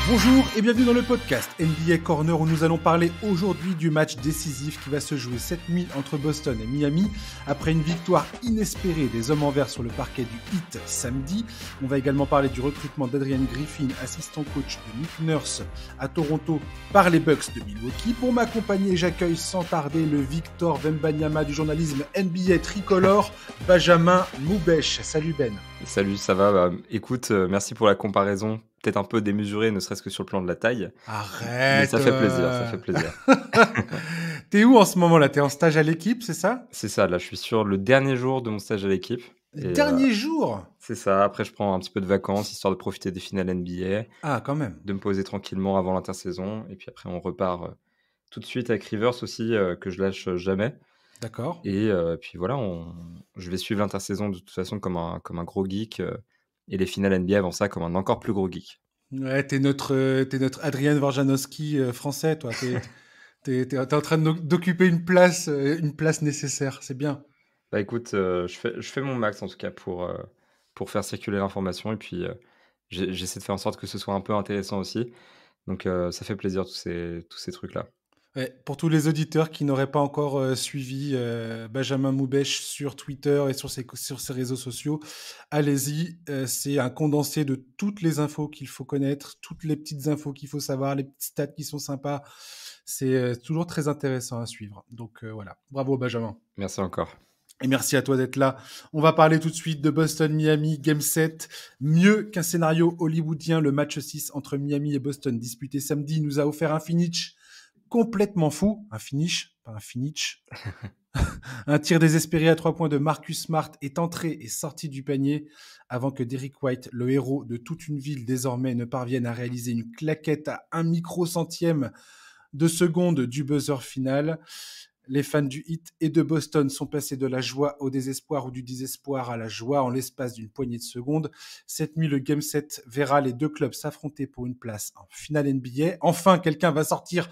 Bonjour et bienvenue dans le podcast NBA Corner où nous allons parler aujourd'hui du match décisif qui va se jouer cette nuit entre Boston et Miami. Après une victoire inespérée des hommes en vert sur le parquet du Heat samedi, on va également parler du recrutement d'Adrian Griffin, assistant coach de Nick Nurse à Toronto par les Bucks de Milwaukee. Pour m'accompagner, j'accueille sans tarder le Victor Wembanyama du journalisme NBA tricolore, Benjamin Moubèche. Salut Ben. Salut, ça va? Écoute, merci pour la comparaison. Peut-être un peu démesurée, ne serait-ce que sur le plan de la taille. Arrête. Mais ça fait plaisir, ça fait plaisir. T'es où en ce moment là? T'es en stage à l'équipe, c'est ça? C'est ça, là, je suis sur le dernier jour de mon stage à l'équipe. Dernier jour? C'est ça, après je prends un petit peu de vacances, histoire de profiter des finales NBA, Ah, quand même. de me poser tranquillement avant l'intersaison, et puis après on repart tout de suite avec Rivers aussi, que je lâche jamais. D'accord. Et puis voilà, je vais suivre l'intersaison de toute façon comme un gros geek, et les finales NBA avant ça comme un encore plus gros geek. Ouais, t'es notre Adrien Wojnarowski français, toi. T'es en train d'occuper une place nécessaire. C'est bien. Bah écoute, je fais mon max en tout cas pour faire circuler l'information, et puis j'essaie de faire en sorte que ce soit un peu intéressant aussi. Donc ça fait plaisir tous ces trucs-là. Ouais, pour tous les auditeurs qui n'auraient pas encore suivi Benjamin Moubèche sur Twitter et sur ses réseaux sociaux, allez-y. C'est un condensé de toutes les infos qu'il faut connaître, toutes les petites infos qu'il faut savoir, les petites stats qui sont sympas. C'est toujours très intéressant à suivre. Donc voilà, bravo Benjamin. Merci encore. Et merci à toi d'être là. On va parler tout de suite de Boston-Miami, Game 7. Mieux qu'un scénario hollywoodien, le match 6 entre Miami et Boston disputé samedi nous a offert un finish complètement fou. Un finish, pas un finish. Un tir désespéré à 3 points de Marcus Smart est entré et sorti du panier avant que Derrick White, le héros de toute une ville désormais, ne parvienne à réaliser une claquette à 1 microcentième de seconde du buzzer final. Les fans du Heat et de Boston sont passés de la joie au désespoir ou du désespoir à la joie en l'espace d'une poignée de secondes. Cette nuit, le Game 7 verra les deux clubs s'affronter pour une place en finale NBA. Enfin, quelqu'un va sortir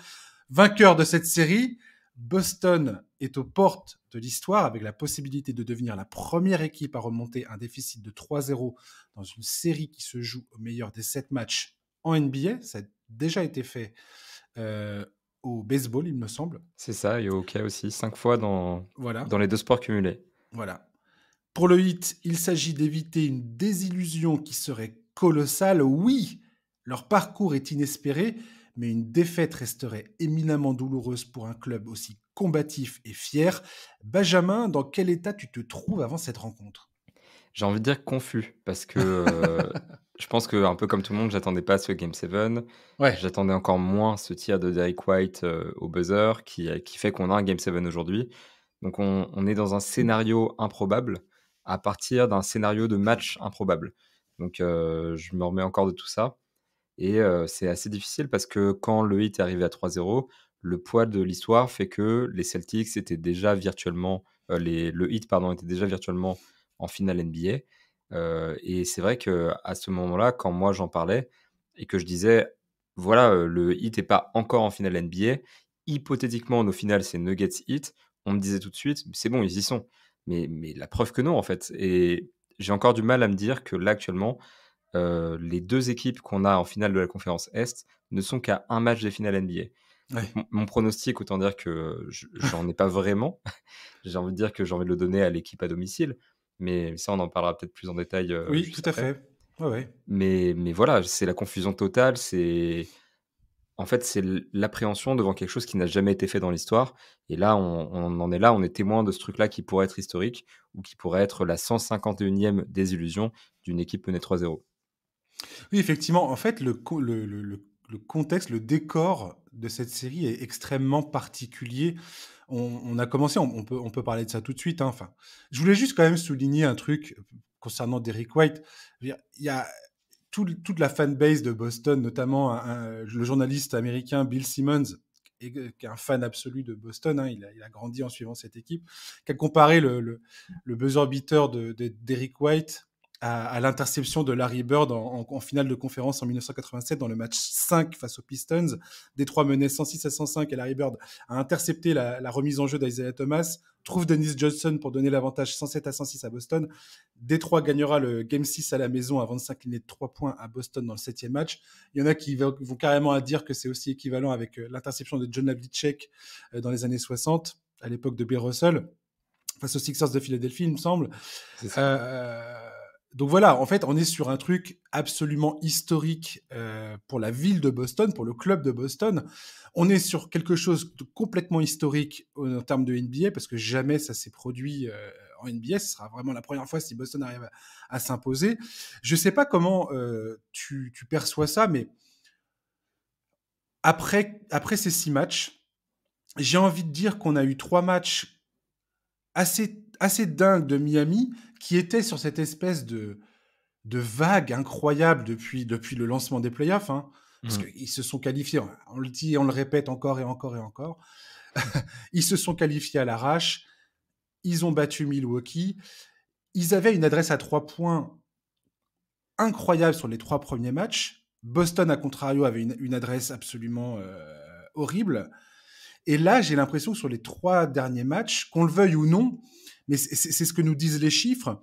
vainqueur de cette série. Boston est aux portes de l'histoire avec la possibilité de devenir la première équipe à remonter un déficit de 3-0 dans une série qui se joue au meilleur des 7 matchs en NBA. Ça a déjà été fait au baseball, il me semble. C'est ça, et au hockey aussi, 5 fois Voilà. dans les 2 sports cumulés. Voilà. Pour le Heat, il s'agit d'éviter une désillusion qui serait colossale. Oui, leur parcours est inespéré, mais une défaite resterait éminemment douloureuse pour un club aussi combatif et fier. Benjamin, dans quel état tu te trouves avant cette rencontre? J'ai envie de dire confus, parce que je pense que un peu comme tout le monde, j'attendais pas ce Game 7. Ouais, J'attendais encore moins ce tir de Derrick White au buzzer qui fait qu'on a un Game 7 aujourd'hui. Donc on est dans un scénario improbable à partir d'un scénario de match improbable. Donc je me remets encore de tout ça, et c'est assez difficile parce que quand le Heat est arrivé à 3-0, le poids de l'histoire fait que les Celtics étaient déjà virtuellement, le Heat pardon, était déjà virtuellement en finale NBA. Et c'est vrai qu'à ce moment-là, quand moi j'en parlais et que je disais: «Voilà, le Heat est pas encore en finale NBA, hypothétiquement nos finales c'est Nuggets Heat», on me disait tout de suite: «C'est bon, ils y sont». Mais la preuve que non, en fait. Et j'ai encore du mal à me dire que là, actuellement, les 2 équipes qu'on a en finale de la conférence Est ne sont qu'à un match des finales NBA. Donc ouais. mon pronostic, autant dire que j'en ai pas vraiment. J'ai envie de dire que j'ai envie de le donner à l'équipe à domicile, mais ça, on en parlera peut-être plus en détail, Oui, tout juste à après. fait. Ouais, ouais. Mais voilà, c'est la confusion totale, en fait, c'est l'appréhension devant quelque chose qui n'a jamais été fait dans l'histoire, et là, on en est là, on est témoin de ce truc-là qui pourrait être historique ou qui pourrait être la 151e désillusion d'une équipe menée 3-0. Oui, effectivement, en fait, le contexte, le décor de cette série est extrêmement particulier. On a commencé, on peut parler de ça tout de suite, hein. Enfin, je voulais juste quand même souligner un truc concernant Derrick White. Je veux dire, il y a toute la fanbase de Boston, notamment le journaliste américain Bill Simmons, qui est un fan absolu de Boston, hein. Il a grandi en suivant cette équipe, qui a comparé le buzzer beater de Derrick White à l'interception de Larry Bird en finale de conférence en 1987 dans le match 5 face aux Pistons. Détroit menait 106 à 105 et Larry Bird a intercepté la remise en jeu d'Isaiah Thomas, trouve Dennis Johnson pour donner l'avantage 107 à 106 à Boston. Détroit gagnera le Game 6 à la maison avant de s'incliner de 3 points à Boston dans le 7e match. Il y en a qui vont carrément à dire que c'est aussi équivalent avec l'interception de John Havlicek dans les années 60, à l'époque de Bill Russell, face aux Sixers de Philadelphie, il me semble. C'est ça. Donc voilà, en fait, on est sur un truc absolument historique pour la ville de Boston, pour le club de Boston. On est sur quelque chose de complètement historique en termes de NBA, parce que jamais ça s'est produit en NBA. Ce sera vraiment la première fois si Boston arrive à s'imposer. Je ne sais pas comment tu perçois ça, mais après ces 6 matchs, j'ai envie de dire qu'on a eu 3 matchs assez dingues de Miami qui étaient sur cette espèce de vague incroyable depuis le lancement des playoffs, hein, parce qu'ils se sont qualifiés, on le dit, on le répète encore et encore et encore, ils se sont qualifiés à l'arrache, ils ont battu Milwaukee, ils avaient une adresse à 3 points incroyable sur les 3 premiers matchs, Boston, à contrario, avait une adresse absolument horrible, et là, j'ai l'impression que sur les 3 derniers matchs, qu'on le veuille ou non, mais c'est ce que nous disent les chiffres,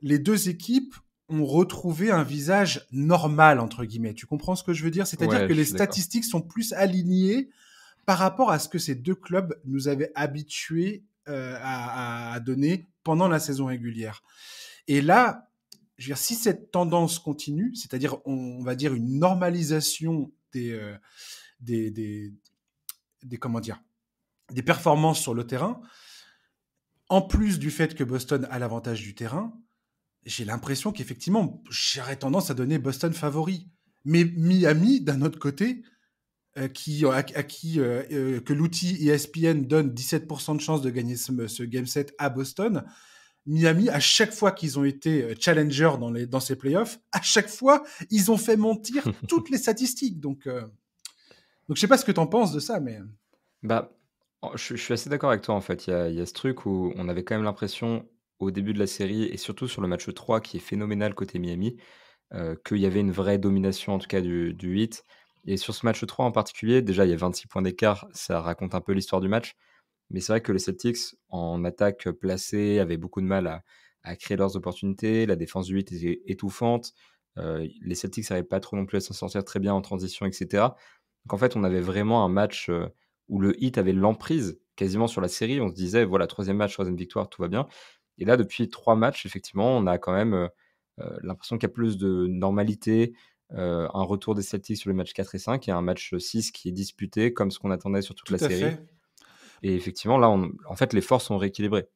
les deux équipes ont retrouvé un visage normal, entre guillemets. Tu comprends ce que je veux dire? C'est-à-dire Ouais, que je les suis d'accord. statistiques sont plus alignées par rapport à ce que ces deux clubs nous avaient habitués à donner pendant la saison régulière. Et là, je veux dire, si cette tendance continue, c'est-à-dire, on va dire, une normalisation des comment dire, des performances sur le terrain, en plus du fait que Boston a l'avantage du terrain, j'ai l'impression qu'effectivement, j'aurais tendance à donner Boston favori. Mais Miami, d'un autre côté, que l'outil ESPN donne 17% de chance de gagner ce Game 7 à Boston, Miami, à chaque fois qu'ils ont été challenger dans ces playoffs, à chaque fois, ils ont fait mentir toutes les statistiques. Donc je sais pas ce que tu en penses de ça, mais... Bah, je suis assez d'accord avec toi, en fait. Il y a ce truc où on avait quand même l'impression, au début de la série et surtout sur le match 3 qui est phénoménal côté Miami, qu'il y avait une vraie domination, en tout cas du Heat. Et sur ce match 3 en particulier, déjà, il y a 26 points d'écart, ça raconte un peu l'histoire du match. Mais c'est vrai que les Celtics, en attaque placée, avaient beaucoup de mal à créer leurs opportunités. La défense du Heat était étouffante. Les Celtics n'arrivaient pas trop non plus à s'en sortir très bien en transition, etc. Donc en fait, on avait vraiment un match où le Heat avait l'emprise quasiment sur la série. On se disait, voilà, 3e match, 3e victoire, tout va bien. Et là, depuis 3 matchs, effectivement, on a quand même l'impression qu'il y a plus de normalité, un retour des Celtics sur les matchs 4 et 5 et un match 6 qui est disputé comme ce qu'on attendait sur toute Tout la à série. fait. Et effectivement, là, en fait, les forces sont rééquilibrées.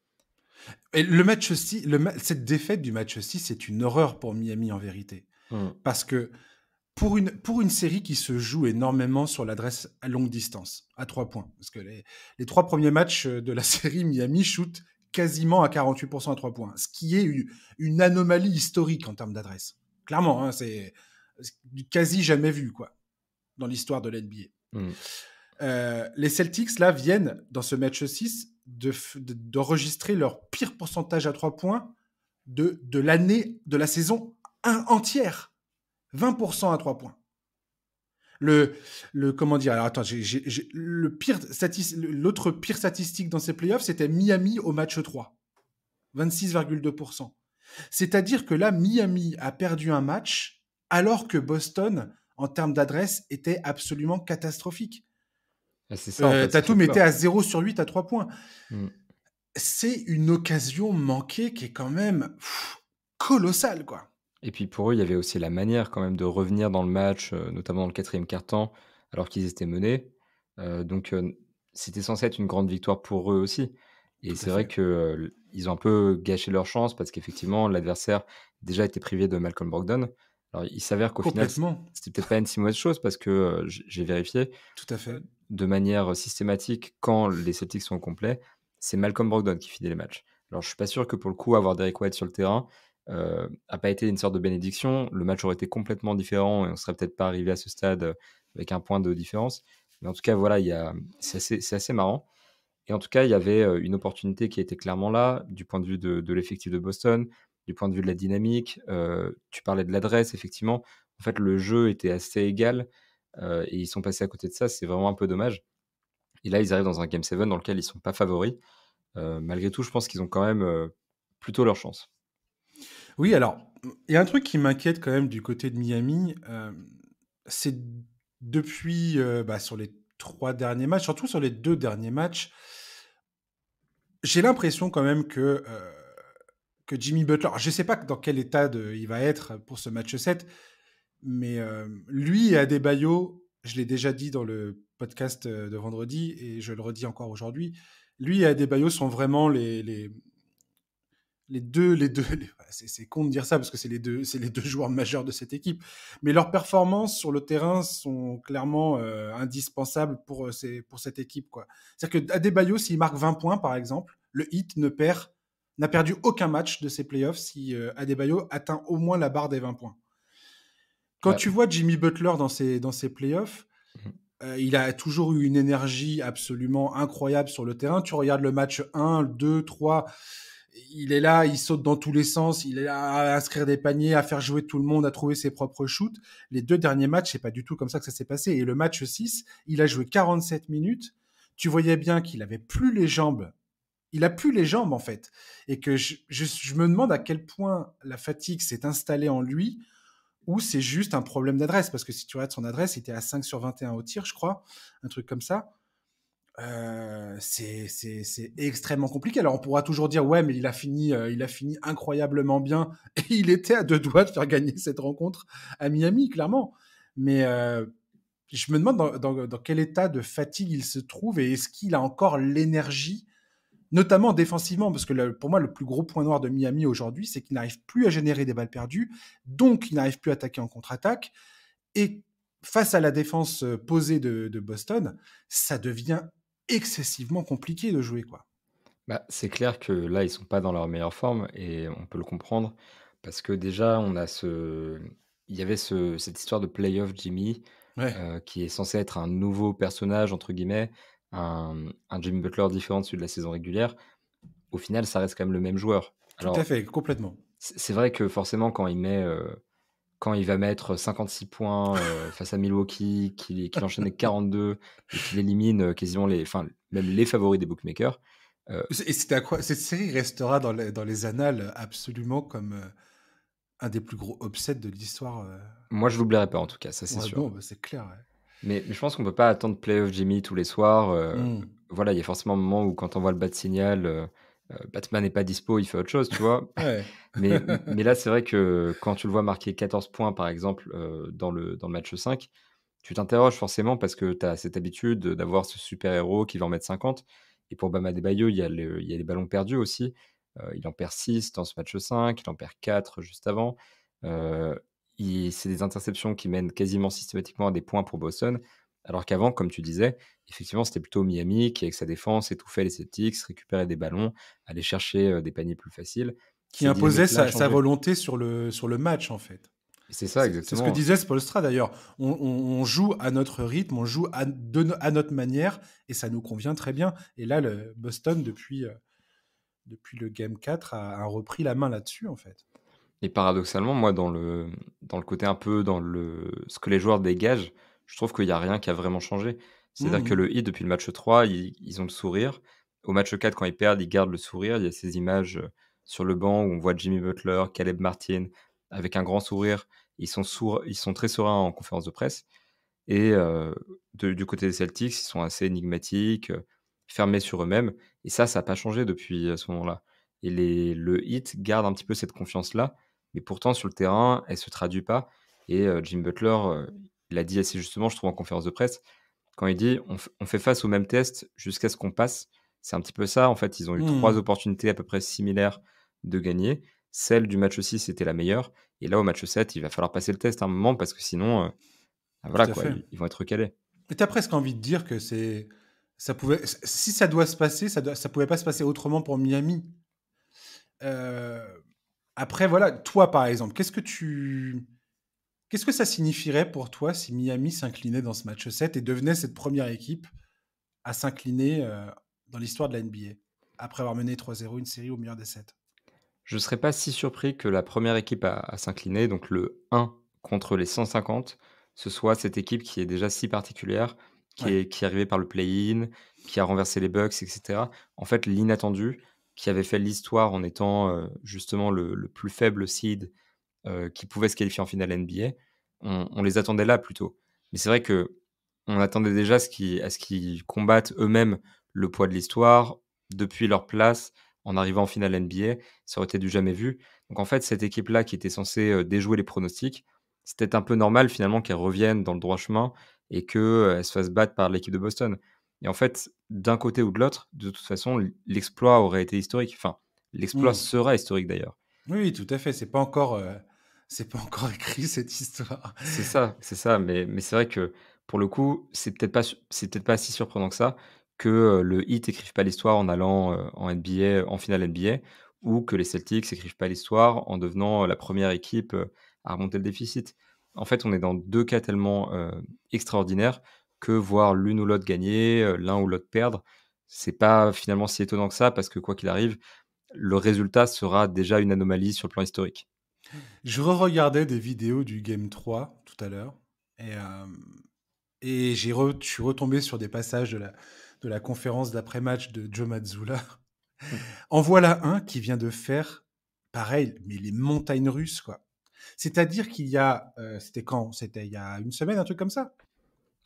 Et le match 6, cette défaite du match 6, c'est une horreur pour Miami en vérité. Mmh. Parce que pour une série qui se joue énormément sur l'adresse à longue distance, à 3 points, parce que les 3 premiers matchs de la série, Miami shoot quasiment à 48% à 3 points, ce qui est une anomalie historique en termes d'adresse. Clairement, hein, c'est du quasi jamais vu, quoi, dans l'histoire de l'NBA. Mmh. Les Celtics, là, viennent, dans ce match 6, d'enregistrer leur pire pourcentage à 3 points de l'année, de la saison entière. 20% à 3 points. Comment dire? Alors attends, l'autre pire statistique dans ces playoffs, c'était Miami au match 3. 26,2%. C'est-à-dire que là, Miami a perdu un match alors que Boston, en termes d'adresse, était absolument catastrophique. Ah, c'est ça, en fait, ça fait Tatum était peur. à 0 sur 8 à 3 points. Mmh. C'est une occasion manquée qui est quand même colossale, quoi. Et puis pour eux, il y avait aussi la manière quand même de revenir dans le match, notamment dans le 4e quart-temps, alors qu'ils étaient menés. Donc c'était censé être une grande victoire pour eux aussi. Et Tout à c'est vrai fait. que, ils ont un peu gâché leur chance parce qu'effectivement, l'adversaire déjà était privé de Malcolm Brogdon. Alors il s'avère qu'au final, Complètement. c'était peut-être pas une si mauvaise chose parce que, j'ai vérifié, Tout à fait. de manière systématique, quand les Celtics sont au complet, c'est Malcolm Brogdon qui finit les matchs. Alors je suis pas sûr que pour le coup, avoir Derrick White sur le terrain, a pas été une sorte de bénédiction. Le match aurait été complètement différent et on serait peut-être pas arrivé à ce stade, avec un point de différence. Mais en tout cas, voilà, c'est assez marrant. Et en tout cas, il y avait, une opportunité qui était clairement là, du point de vue de l'effectif de Boston, du point de vue de la dynamique. Tu parlais de l'adresse, effectivement. En fait, le jeu était assez égal et ils sont passés à côté de ça. C'est vraiment un peu dommage. Et là, ils arrivent dans un Game 7 dans lequel ils sont pas favoris. Malgré tout, je pense qu'ils ont quand même plutôt leur chance. Oui, alors, il y a un truc qui m'inquiète quand même du côté de Miami, c'est depuis, sur les 3 derniers matchs, surtout sur les 2 derniers matchs, j'ai l'impression quand même que Jimmy Butler, je ne sais pas dans quel état il va être pour ce match 7, mais lui et Adebayo, je l'ai déjà dit dans le podcast de vendredi et je le redis encore aujourd'hui, lui et Adebayo sont vraiment c'est con de dire ça parce que c'est les deux joueurs majeurs de cette équipe. Mais leurs performances sur le terrain sont clairement indispensables pour cette équipe, quoi. C'est-à-dire que Adebayo, s'il marque 20 points, par exemple, le Heat n'a perdu aucun match de ses playoffs si Adebayo atteint au moins la barre des 20 points. Quand Ouais. tu vois Jimmy Butler dans ses playoffs, Mhm. il a toujours eu une énergie absolument incroyable sur le terrain. Tu regardes le match 1, 2, 3, il est là, il saute dans tous les sens, il est là à inscrire des paniers, à faire jouer tout le monde, à trouver ses propres shoots. Les 2 derniers matchs, c'est pas du tout comme ça que ça s'est passé. Et le match 6, il a joué 47 minutes. Tu voyais bien qu'il avait plus les jambes. Il a plus les jambes, en fait. Et que je me demande à quel point la fatigue s'est installée en lui ou c'est juste un problème d'adresse. Parce que si tu regardes son adresse, il était à 5 sur 21 au tir, je crois. Un truc comme ça. C'est extrêmement compliqué. Alors on pourra toujours dire ouais, mais il a fini incroyablement bien et il était à 2 doigts de faire gagner cette rencontre à Miami, clairement. Mais je me demande dans quel état de fatigue il se trouve et est-ce qu'il a encore l'énergie, notamment défensivement, parce que pour moi le plus gros point noir de Miami aujourd'hui, c'est qu'il n'arrive plus à générer des balles perdues, donc il n'arrive plus à attaquer en contre-attaque et face à la défense posée de Boston, ça devient excessivement compliqué de jouer, quoi. Bah, c'est clair que là, ils sont pas dans leur meilleure forme et on peut le comprendre parce que déjà, il y avait cette histoire de playoff Jimmy Ouais, qui est censé être un nouveau personnage, entre guillemets, un Jimmy Butler différent de celui de la saison régulière. Au final, ça reste quand même le même joueur. tout à Alors, fait, complètement. c'est vrai que forcément, quand il va mettre 56 points face à Milwaukee, qu'il enchaîne avec 42 et qu'il élimine quasiment même les favoris des bookmakers. Et c'était à quoi cette série restera dans les annales absolument comme un des plus gros upsets de l'histoire. Moi, je l'oublierai pas en tout cas, ça c'est Ouais, sûr. bon, bah, c'est clair. Ouais. Mais je pense qu'on peut pas attendre playoff Jimmy tous les soirs. Hmm. Voilà, il y a forcément un moment où quand on voit le bas de signal, Batman n'est pas dispo, il fait autre chose, tu vois? Ouais. Mais là, c'est vrai que quand tu le vois marquer 14 points, par exemple, dans le match 5, tu t'interroges forcément parce que tu as cette habitude d'avoir ce super-héros qui va en mettre 50. Et pour Bam Adebayo, il y a les ballons perdus aussi. Il en perd 6 dans ce match 5, il en perd 4 juste avant. Heu, c'est des interceptions qui mènent quasiment systématiquement à des points pour Boston, alors qu'avant, comme tu disais, effectivement, c'était plutôt Miami qui, avec sa défense, étouffait les Celtics, récupérait des ballons, allait chercher, des paniers plus faciles. Qui Cette imposait dynamique-là a sa changé. volonté sur le match, en fait. Et c'est ça C'est ce que exactement. disait Spolstra d'ailleurs. On joue à notre rythme, on joue à notre manière, et ça nous convient très bien. Et là, le Boston, depuis le Game 4, a repris la main là-dessus, en fait. Et paradoxalement, moi, dans le côté un peu ce que les joueurs dégagent, je trouve qu'il y a rien qui a vraiment changé. C'est-à-dire que Mhm. le Heat, depuis le match 3, ils ont le sourire. Au match 4, quand ils perdent, ils gardent le sourire. Il y a ces images, sur le banc où on voit Jimmy Butler, Caleb Martin avec un grand sourire. Ils sont très sereins en conférence de presse et du côté des Celtics, ils sont assez énigmatiques, fermés sur eux-mêmes et ça a pas changé depuis, ce moment-là et le Heat garde un petit peu cette confiance-là, mais pourtant sur le terrain, elle se traduit pas et Jimmy Butler, il l'a dit assez justement, je trouve, en conférence de presse, quand il dit: On fait face au même test jusqu'à ce qu'on passe». C'est un petit peu ça, en fait, ils ont eu 3 Mhm. opportunités à peu près similaires de gagner. Celle du match 6 c'était la meilleure et là, au match 7, il va falloir passer le test à un moment parce que sinon, bah, voilà Tout à quoi, fait. ils vont être recalés. Et t'as presque envie de dire que si ça doit se passer, ça pouvait pas se passer autrement pour Miami. Euh, Après, voilà, toi par exemple, qu'est-ce que ça signifierait pour toi si Miami s'inclinait dans ce match 7 et devenait cette première équipe à s'incliner dans l'histoire de la NBA après avoir mené 3-0 une série au meilleur des 7? Je ne serais pas si surpris que la première équipe à s'incliner, donc le 1 contre les 150, ce soit cette équipe qui est déjà si particulière, Ouais. qui est arrivée par le play-in, qui a renversé les Bucks et cetera. En fait, l'inattendu, qui avait fait l'histoire en étant, justement le plus faible seed, qui pouvait se qualifier en finale NBA, on les attendait là plutôt. Mais c'est vrai que on attendait déjà à ce qu'ils combattent eux-mêmes le poids de l'histoire, depuis leur place, en arrivant en finale NBA. Ça aurait été du jamais vu. Donc en fait, cette équipe-là qui était censée, déjouer les pronostics, c'était un peu normal finalement qu'elle revienne dans le droit chemin et qu'elle se fasse battre par l'équipe de Boston. Et en fait, d'un côté ou de l'autre, de toute façon, l'exploit aurait été historique. Enfin, l'exploit Mmh. sera historique d'ailleurs. Oui, oui, tout à fait. C'est pas encore écrit cette histoire. C'est ça, mais c'est vrai que pour le coup, c'est peut-être pas si surprenant que ça, que, le Heat écrive pas l'histoire en allant, en NBA en finale NBA ou que les Celtics écrivent pas l'histoire en devenant, la première équipe, à remonter le déficit. En fait, on est dans 2 cas tellement, extraordinaires que voir l'une ou l'autre gagner, l'un ou l'autre perdre, c'est pas finalement si étonnant que ça parce que quoi qu'il arrive, le résultat sera déjà une anomalie sur le plan historique. Je re-regardais des vidéos du Game 3 tout à l'heure et je suis retombé sur des passages de la conférence d'après-match de Joe Mazzulla. En voilà un qui vient de faire pareil, mais les montagnes russes, quoi. C'est-à-dire qu'il y a, c'était quand? C'était il y a une semaine, un truc comme ça?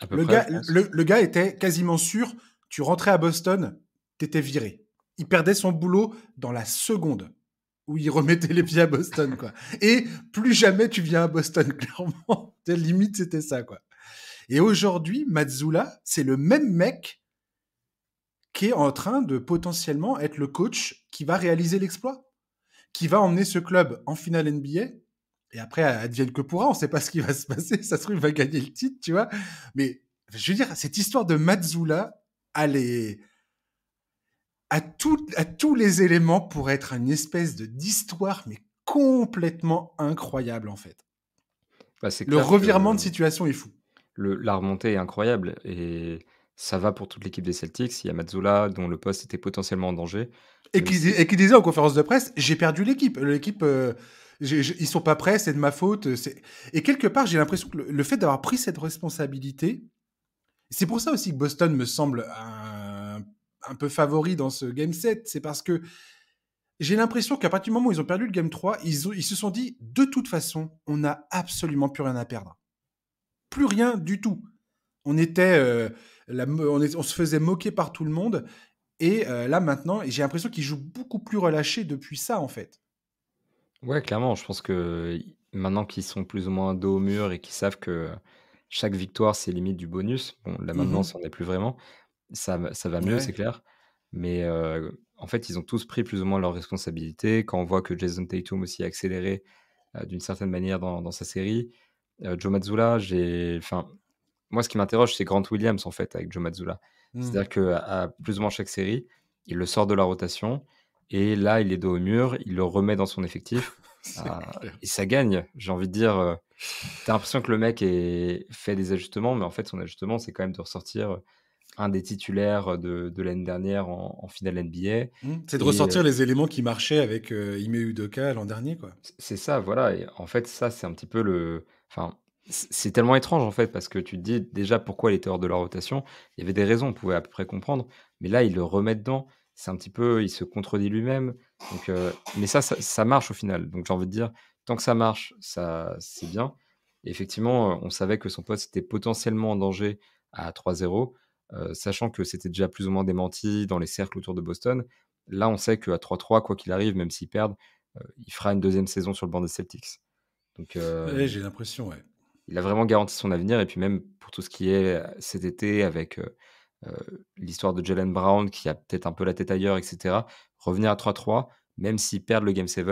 À peu près, je pense. Le gars était quasiment sûr, tu rentrais à Boston, t'étais viré. Il perdait son boulot dans la seconde où il remettait les pieds à Boston, quoi. Et plus jamais tu viens à Boston, clairement. Limite, c'était ça, quoi. Et aujourd'hui, Mazzulla, c'est le même mec qui est en train de potentiellement être le coach qui va réaliser l'exploit, qui va emmener ce club en finale NBA. Et après, advienne que pourra, on ne sait pas ce qui va se passer. Ça se trouve, il va gagner le titre, tu vois. Mais je veux dire, cette histoire de Mazzulla, elle est à tous les éléments pour être une espèce d'histoire, mais complètement incroyable, en fait. Bah, c'est Le clair revirement de que situation est fou. la remontée est incroyable et ça va pour toute l'équipe des Celtics. Il y a Mazzulla dont le poste était potentiellement en danger, même si Et qui disait en conférence de presse, j'ai perdu l'équipe. L'équipe, ils sont pas prêts, c'est de ma faute. Et quelque part, j'ai l'impression que le fait d'avoir pris cette responsabilité, c'est pour ça aussi que Boston me semble un peu favori dans ce game set. C'est parce que j'ai l'impression qu'à partir du moment où ils ont perdu le game 3, ils se sont dit, de toute façon, on n'a absolument plus rien à perdre. Plus rien du tout. On était, on se faisait moquer par tout le monde. Et là maintenant, j'ai l'impression qu'ils jouent beaucoup plus relâchés depuis ça, en fait. ouais, clairement, je pense que maintenant qu'ils sont plus ou moins dos au mur et qu'ils savent que chaque victoire, c'est limite du bonus. Bon, là maintenant, Mhm. ça en est plus vraiment. Ça va mieux, c'est Ouais. clair. Mais en fait, ils ont tous pris plus ou moins leurs responsabilités. Quand on voit que Jason Tatum aussi a accéléré, d'une certaine manière dans sa série. Joe Mazzulla, moi, ce qui m'interroge, c'est Grant Williams, en fait, avec Joe Mazzulla. Mm. C'est-à-dire qu'à plus ou moins chaque série, il le sort de la rotation et là, il est dos au mur, il le remet dans son effectif, C'est clair. et ça gagne. J'ai envie de dire, tu l'impression que le mec fait des ajustements, mais en fait, son ajustement, c'est quand même de ressortir, un des titulaires de l'année dernière en finale NBA Mm. C'est de et ressortir les éléments qui marchaient avec Ime Udoka l'an dernier, quoi. c'est ça, voilà et en fait, ça, c'est un petit peu c'est tellement étrange, en fait, parce que tu te dis déjà pourquoi il était hors de la rotation. Il y avait des raisons, on pouvait à peu près comprendre, mais là, il le remet dedans. C'est un petit peu il se contredit lui-même, donc mais ça marche au final, donc j'ai envie de dire, tant que ça marche, ça c'est bien et effectivement, on savait que son poste était potentiellement en danger à 3-0, sachant que c'était déjà plus ou moins démenti dans les cercles autour de Boston. Là, on sait qu'à 3-3, quoi qu'il arrive, même s'ils perdent, il fera une deuxième saison sur le banc des Celtics. Donc, Ouais, j'ai l'impression, ouais. il a vraiment garanti son avenir et puis même pour tout ce qui est, cet été avec, l'histoire de Jaylen Brown qui a peut-être un peu la tête ailleurs et cetera. Revenir à 3-3, même s'ils perdent le game 7,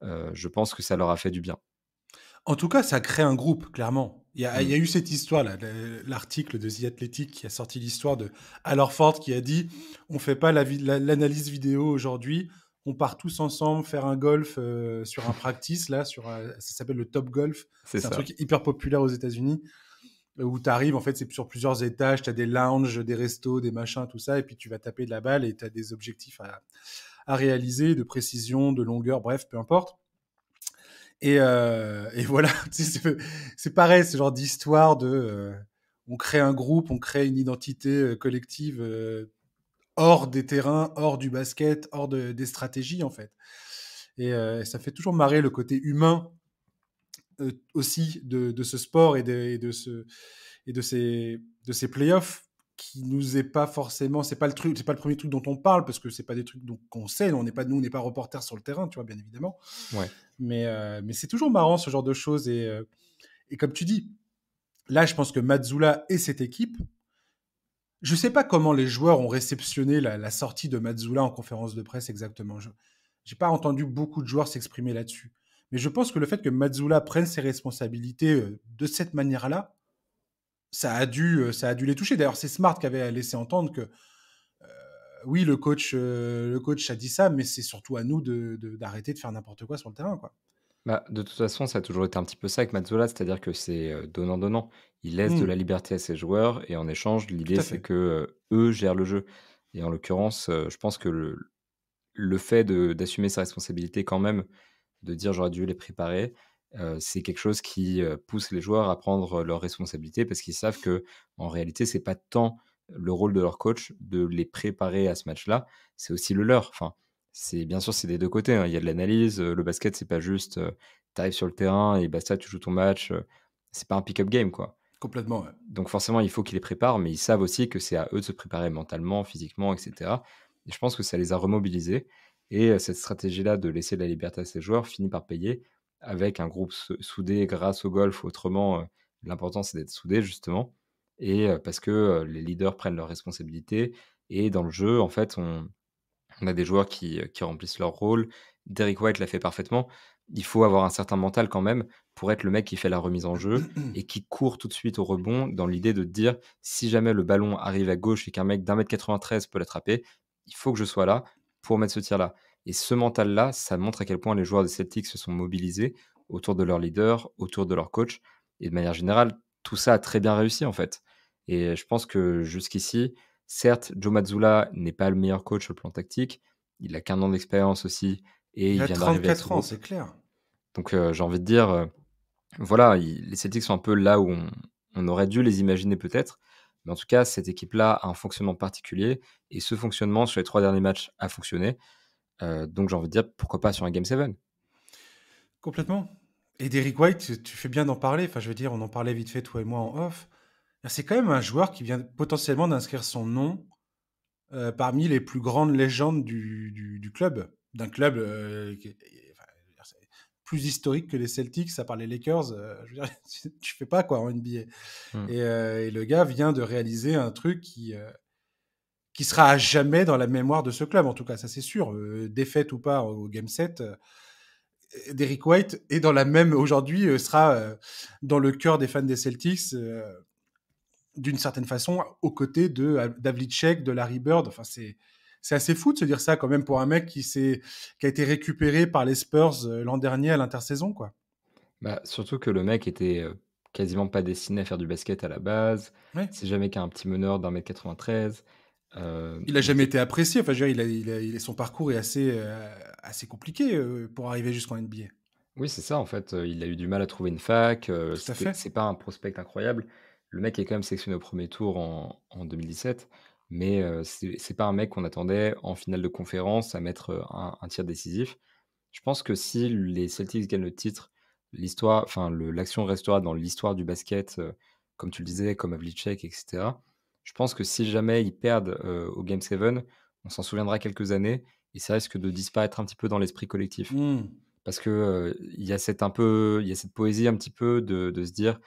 je pense que ça leur a fait du bien. En tout cas, ça crée un groupe, clairement. Il Mmh. y a eu cette histoire-là, l'article de The Athletic qui a sorti l'histoire de Al Horford qui a dit on fait pas l'analyse vidéo aujourd'hui, on part tous ensemble faire un golf sur un practice, là, ça s'appelle le Top Golf. C'est C'est un ça. truc hyper populaire aux États-Unis où tu arrives, en fait, c'est sur plusieurs étages, tu as des lounges, des restos, des machins, tout ça, et puis tu vas taper de la balle et tu as des objectifs à réaliser, de précision, de longueur, bref, peu importe. Et voilà, c'est pareil, ce genre d'histoire on crée un groupe, on crée une identité collective hors des terrains, hors du basket, des stratégies en fait. Et ça fait toujours marrer le côté humain aussi de ce sport et de ces playoffs qui nous est pas forcément, c'est pas le premier truc dont on parle parce que c'est pas des trucs qu'on sait, on n'est pas reporter sur le terrain, tu vois, bien évidemment. Ouais. Mais c'est toujours marrant ce genre de choses et comme tu dis, là je pense que Mazzulla et cette équipe, je sais pas comment les joueurs ont réceptionné la sortie de Mazzulla en conférence de presse exactement. J'ai pas entendu beaucoup de joueurs s'exprimer là-dessus. Mais je pense que le fait que Mazzulla prenne ses responsabilités de cette manière-là, ça a dû les toucher. D'ailleurs, c'est Smart qui avait laissé entendre que oui, le coach a dit ça, mais c'est surtout à nous d'arrêter de faire n'importe quoi sur le terrain, quoi. Bah, de toute façon, ça a toujours été un petit peu ça avec Mazzola, c'est-à-dire que c'est, donnant-donnant. Il laisse de Hmm, la liberté à ses joueurs et en échange, tout l'idée à c'est fait. que, eux gèrent le jeu et en l'occurrence, je pense que le fait d'assumer sa responsabilité quand même, de dire: «J'aurais dû les préparer», c'est quelque chose qui, pousse les joueurs à prendre leurs responsabilités parce qu'ils savent que en réalité, c'est pas tant le rôle de leur coach de les préparer à ce match-là, c'est aussi le leur. Enfin, c'est bien sûr, c'est des 2 côtés, hein. Il y a de l'analyse, le basket, c'est pas juste, tu arrives sur le terrain et basta, tu joues ton match, c'est pas un pick-up game, quoi. Complètement, ouais. Donc forcément, il faut qu'ils les préparent, mais ils savent aussi que c'est à eux de se préparer mentalement, physiquement et cetera et je pense que ça les a remobilisés et cette stratégie-là de laisser de la liberté à ses joueurs finit par payer avec un groupe soudé grâce au golf. Autrement, l'important, c'est d'être soudé justement et parce que, les leaders prennent leurs responsabilités et dans le jeu, en fait, on a des joueurs qui remplissent leur rôle. Derrick White l'a fait parfaitement. Il faut avoir un certain mental quand même pour être le mec qui fait la remise en jeu et qui court tout de suite au rebond dans l'idée de te dire: «Si jamais le ballon arrive à gauche et qu'un mec d'1,93 m peut l'attraper, il faut que je sois là pour mettre ce tir-là» et ce mental-là, ça montre à quel point les joueurs des Celtics se sont mobilisés autour de leur leader, autour de leur coach et de manière générale, tout ça a très bien réussi, en fait et je pense que jusqu'ici, certes, Joe Mazzulla n'est pas le meilleur coach sur le plan tactique. Il a qu'1 an d'expérience aussi et Il il a vient d'arriver avec ce 34 ans, groupe. c'est clair. Donc, j'ai envie de dire, voilà, les Celtics sont un peu là où on aurait dû les imaginer peut-être. Mais en tout cas, cette équipe-là a un fonctionnement particulier et ce fonctionnement sur les 3 derniers matchs a fonctionné. Donc j'ai envie de dire pourquoi pas sur un game 7? Complètement. Et Derrick White, tu fais bien d'en parler. Enfin, je veux dire, on en parlait vite fait, toi et moi, en off. C'est quand même un joueur qui vient potentiellement d'inscrire son nom parmi les plus grandes légendes du club. D'un club enfin, je veux dire, c'est plus historique que les Celtics, à part les Lakers. Je veux dire, tu fais pas quoi en NBA. Mmh. Et le gars vient de réaliser un truc qui sera à jamais dans la mémoire de ce club, en tout cas, ça c'est sûr. Défaite ou pas au Game 7, Derrick White est dans la même aujourd'hui, sera dans le cœur des fans des Celtics d'une certaine façon aux côtés de Havlicek, de Larry Bird. Enfin, c'est assez fou de se dire ça quand même pour un mec qui a été récupéré par les Spurs l'an dernier à l'intersaison, quoi. Bah, surtout que le mec était, quasiment pas destiné à faire du basket à la base. Ouais. C'est jamais qu'un petit meneur d'1,93 m. Il a Donc jamais été apprécié. Enfin, je veux dire, son parcours est assez compliqué pour arriver jusqu'en NBA. oui, c'est ça en fait, il a eu du mal à trouver une fac, Tout à fait. c'est pas un prospect incroyable. Le mec est quand même sélectionné au premier tour en 2017, mais c'est pas un mec qu'on attendait en finale de conférence à mettre, un tir décisif. Je pense que si les Celtics gagnent le titre, l'histoire enfin le l'action restera dans l'histoire du basket, comme tu le disais, comme Havlicek et cetera. Je pense que si jamais ils perdent, au game 7, on s'en souviendra quelques années et ça risque de disparaître un petit peu dans l'esprit collectif. Hmm. Parce que, il y a cette poésie un petit peu de se dire,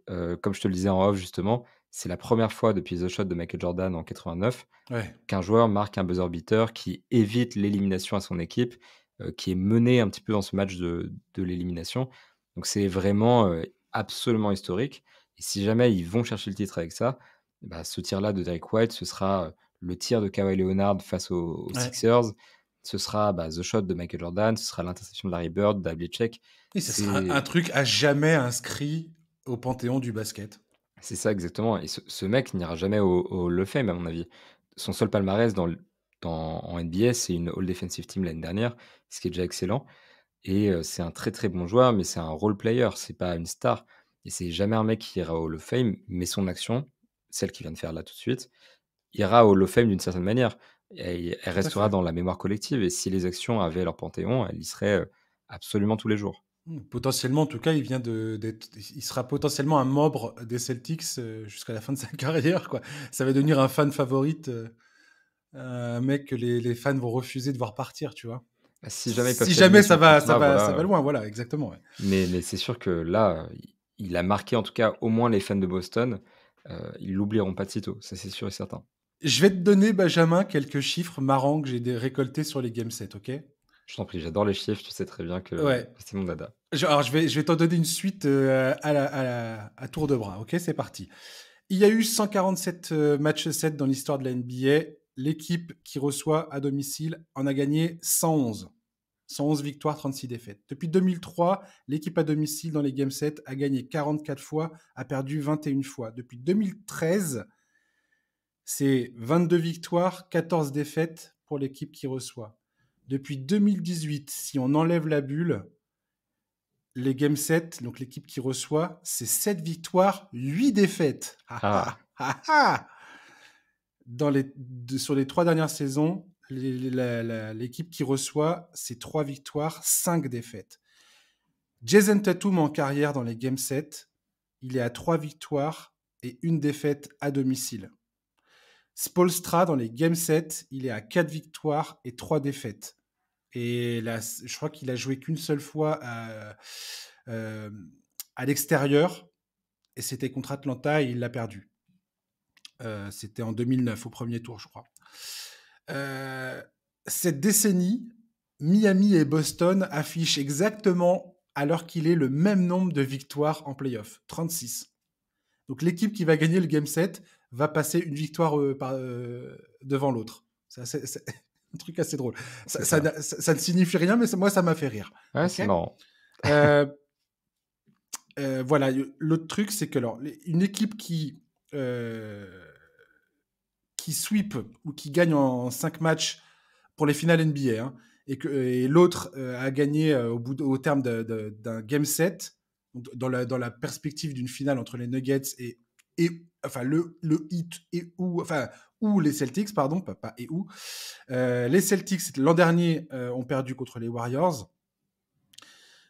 comme je te le disais en off justement, c'est la première fois depuis The Shot de Michael Jordan en 89 Ouais. qu'un joueur marque un buzzer beater qui évite l'élimination à son équipe, qui est mené un petit peu dans ce match de l'élimination. Donc c'est vraiment, absolument historique et si jamais ils vont chercher le titre avec ça, bah, ce tir-là de Derrick White, ce sera, le tir de Kawhi Leonard face aux Ouais. Sixers, ce sera, bah, the shot de Michael Jordan, ce sera l'interception de Larry Bird, d'Havlicek. Et ce sera un C'est truc à jamais inscrit au panthéon du basket. c'est ça exactement et ce mec n'ira jamais au Hall of Fame à mon avis. Son seul palmarès en NBA. C'est une All Defensive Team l'année dernière, ce qui est déjà excellent. Et c'est un très, très bon joueur, mais c'est un role player, c'est pas une star. Et c'est jamais un mec qui ira au Hall of Fame, mais son action, celle qu'il vient de faire là tout de suite, ira au Hall of Fame d'une certaine manière. Et elle Tout à restera fait. dans la mémoire collective. Et si les actions avaient leur panthéon, elles y seraient absolument tous les jours. Potentiellement, en tout cas, il sera potentiellement un membre des Celtics jusqu'à la fin de sa carrière, quoi. Ça va devenir un fan favorite, un mec que les fans vont refuser de voir partir, tu vois. Bah, si jamais ils peuvent Si s'aligner jamais sur le contrat, ça va voilà. loin, voilà, exactement. Ouais. Mais c'est sûr que là, il a marqué en tout cas au moins les fans de Boston. Ils l'oublieront pas de sitôt, ça c'est sûr et certain. Je vais te donner, Benjamin, quelques chiffres marrants que récoltés sur les Game 7, ok? Je t'en prie, j'adore les chiffres, tu sais très bien que Ouais. c'est mon dada. Alors, je vais t'en donner une suite à tour de bras, ok? C'est parti. Il y a eu 147 matchs 7 dans l'histoire de la NBA. L'équipe qui reçoit à domicile en a gagné 111. 111 victoires, 36 défaites. Depuis 2003, l'équipe à domicile dans les Game 7 a gagné 44 fois, a perdu 21 fois. Depuis 2013, c'est 22 victoires, 14 défaites pour l'équipe qui reçoit. Depuis 2018, si on enlève la bulle, les Game 7, donc l'équipe qui reçoit, c'est 7 victoires, 8 défaites. Ah, Sur les 3 dernières saisons, l'équipe qui reçoit, c'est 3 victoires, 5 défaites. Jason Tatum en carrière dans les Game 7, il est à 3 victoires et 1 défaite à domicile. Spoelstra dans les Game 7, il est à 4 victoires et 3 défaites. Et là, je crois qu'il a joué qu'une seule fois à l'extérieur, et c'était contre Atlanta et il l'a perdu. C'était en 2009, au premier tour, je crois. Cette décennie, Miami et Boston affichent exactement, alors qu'il est, le même nombre de victoires en playoff, 36. Donc l'équipe qui va gagner le Game 7 va passer une victoire devant l'autre. C'est un truc assez drôle. Ça ne signifie rien, mais moi, ça m'a fait rire. ouais, Okay, c'est marrant. Voilà, l'autre truc, c'est que alors, une équipe qui sweep ou qui gagne en 5 matchs pour les finales NBA, hein, et l'autre a gagné au terme d'un Game 7, dans la perspective d'une finale entre les Nuggets enfin le Heat ou les Celtics, pardon, pas et où. Les Celtics, l'an dernier, ont perdu contre les Warriors.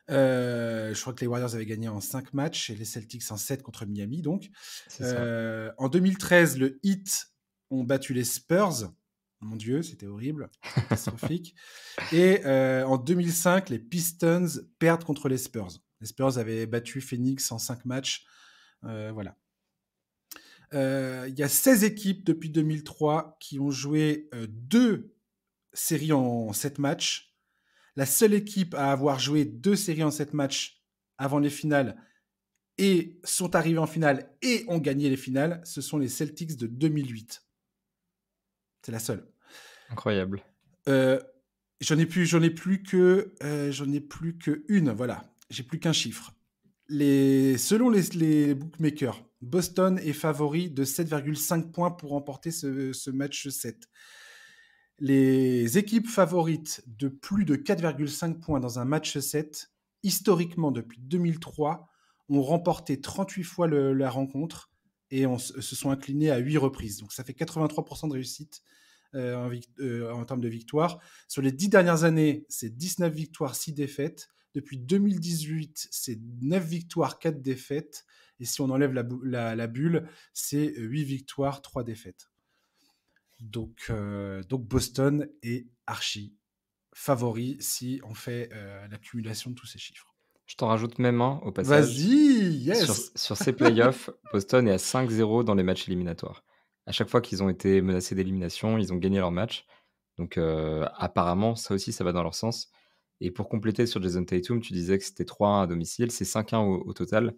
Je crois que les Warriors avaient gagné en 5 matchs et les Celtics en 7 contre Miami, donc. C'est ça. En 2013, le Heat ont battu les Spurs. Mon Dieu, c'était horrible, catastrophique. Et en 2005, les Pistons perdent contre les Spurs. Les Spurs avaient battu Phoenix en 5 matchs. Voilà. Il y a 16 équipes depuis 2003 qui ont joué 2 séries en 7 matchs. La seule équipe à avoir joué 2 séries en 7 matchs avant les finales et sont arrivés en finale et ont gagné les finales, ce sont les Celtics de 2008. C'est la seule. Incroyable. J'en ai plus que une, voilà. J'ai plus qu'un chiffre. Selon les bookmakers, Boston est favori de 7,5 points pour remporter ce match 7. Les équipes favorites de plus de 4,5 points dans un match 7, historiquement depuis 2003, ont remporté 38 fois la rencontre et se sont inclinés à 8 reprises. Donc ça fait 83% de réussite en termes de victoire. Sur les 10 dernières années, c'est 19 victoires, 6 défaites. Depuis 2018, c'est 9 victoires, 4 défaites. Et si on enlève la bulle, c'est 8 victoires, 3 défaites. Donc Boston est archi favori si on fait l'accumulation de tous ces chiffres. Je t'en rajoute même un au passage. Vas-y, yes. Sur ces playoffs, Boston est à 5-0 dans les matchs éliminatoires. À chaque fois qu'ils ont été menacés d'élimination, ils ont gagné leur match. Donc apparemment, ça aussi, ça va dans leur sens. Et pour compléter sur Jason Tatum, tu disais que c'était 3-1 à domicile, c'est 5-1 au total.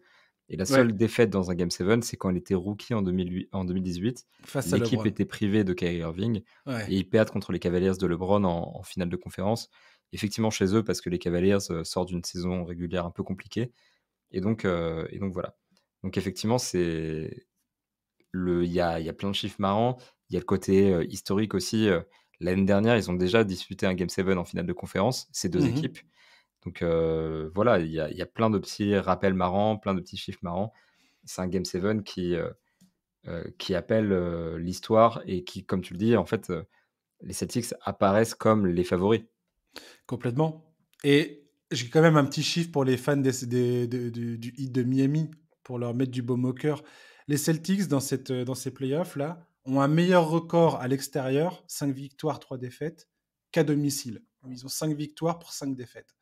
Et la seule Ouais, défaite dans un Game 7, c'est quand il était rookie en 2018. face à L'équipe LeBron. était privée de Kyrie Irving Ouais. et ils perdent contre les Cavaliers de LeBron en finale de conférence. Effectivement chez eux, parce que les Cavaliers sortent d'une saison régulière un peu compliquée. Et donc voilà. Donc effectivement, il y a plein de chiffres marrants. Il y a le côté historique aussi. L'année dernière, ils ont déjà disputé un Game 7 en finale de conférence, ces 2 Mhm. équipes. Donc voilà, il y a plein de petits rappels marrants, plein de petits chiffres marrants. C'est un Game 7 qui appelle, l'histoire et qui, comme tu le dis, en fait, les Celtics apparaissent comme les favoris. Complètement. Et j'ai quand même un petit chiffre pour les fans du Heat de Miami, pour leur mettre du baume au cœur. Les Celtics, dans ces playoffs-là, ont un meilleur record à l'extérieur, 5 victoires, 3 défaites, qu'à domicile. Ils ont 5 victoires pour 5 défaites.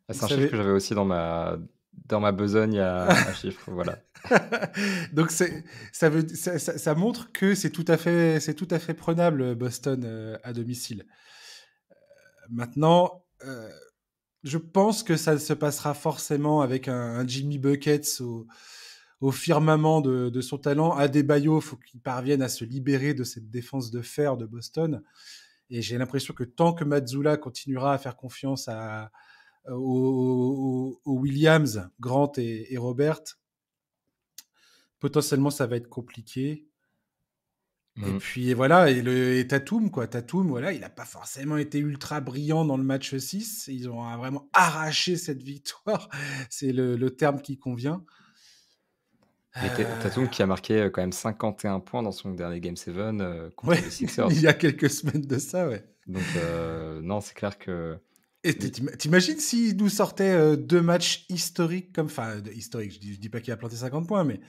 Ah, Donc c'est un chiffre que j'avais aussi dans ma besogne à chiffres, voilà. Donc ça montre que c'est tout à fait prenable, Boston, à domicile. Maintenant, je pense que ça se passera forcément avec un Jimmy Buckets au firmament de son talent. Adebayo, il faut qu'il parvienne à se libérer de cette défense de fer de Boston. Et j'ai l'impression que tant que Mazzulla continuera à faire confiance aux Williams, Grant et Robert, potentiellement ça va être compliqué. Et Mmh. puis voilà, et Tatum, quoi. Tatum, voilà, il n'a pas forcément été ultra brillant dans le match 6. Ils ont vraiment arraché cette victoire. C'est le terme qui convient. Mais Euh, Tatum qui a marqué, quand même 51 points dans son dernier Game 7, Ouais, contre les il Sixers. y a quelques semaines de ça, ouais. Donc non, c'est clair que Et l t'imagines s'il nous sortait 2 matchs historiques comme, enfin, historiques, je dis pas qu'il a planté 50 points, mais